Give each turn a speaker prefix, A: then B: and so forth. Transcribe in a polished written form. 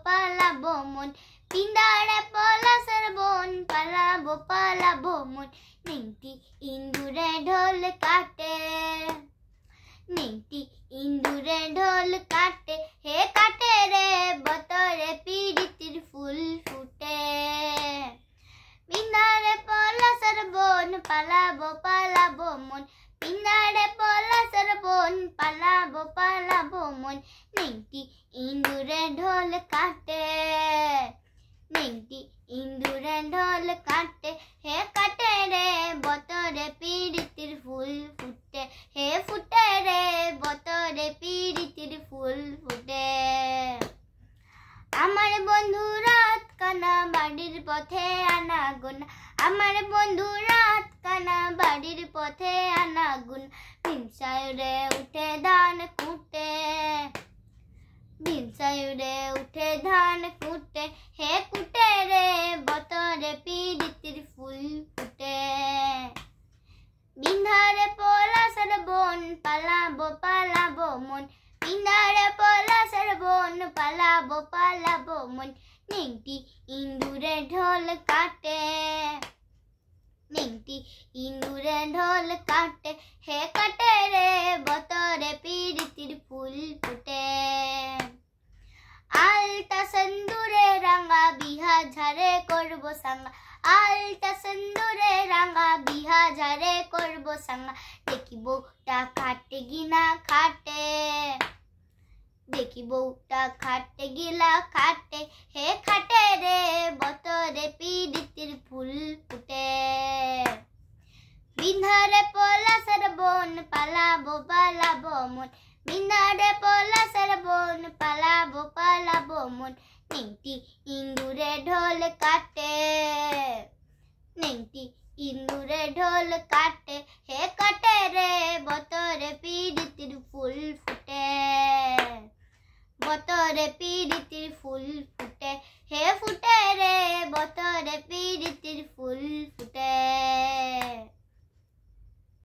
A: পালাবো মন পিন্দারে পলাশের বন পালাবো মন নেংটি ইন্দুরে ঢোল কাটে নেংটি ইন্দুরে ঢোল কাটে হে কাটে রে বতরে পিরিতির ফুল ফুটে পিন্দারে পলাশের বন পালাবো মন পিন্দারে পলাশের বন পালাবো মন নেংটি ইন্দুরে ঢোল কাটে নেংটি ইন্দুরে ঢোল কাটে হে কাটে রে বতরে পিরিতির ফুল ফুটে হে ফুটে রে বতরে পিরিতির ফুল ফুটে আমার বন্ধু রাত কানা বাড়ির পথে আনাগুন আমার বন্ধু রাত কানা বাড়ির পথে আনাগুন ভিনসায়ুরে উঠে ধান কুটে ভিনসায়ুরে উঠে ধান কুটে হে কুটে রে বতরে পিরিতির ফুল ফুটে বিন্ধারে পলাশের বন পালাবো মন পিন্দারে পলাশের বন পালাবো মন নেংটি ইন্দুরে ঢোল কাটে নেংটি ইন্দুরে ঢোল কাটে হে কাটে রে বতরে পিরিতির ফুল ফুটে আলতা সিন্দুরে রাঙা বিহা ঝারে করবো সাঙ্গা আলতা সিন্দুরে রাঙা বিহা ঝারে করবো সাঙ্গা দেখি বউটা খাটে গিনা খাটে দেখি বউটা খাটে গিলা খাটে হে খাটে রে বতরে পিরিতির ফুল ফুটে বিন্ধারে পলাশের বন পালাবো মন বিন্ধারে পলাশের বন পালাবো মন নেংটি ইন্দুরে ঢোল কাটে নেংটি ইন্দুরে ঢোল কাটে হে কাটে রে বতরে পিরিতির ফুল ফুটে বতরে পিরি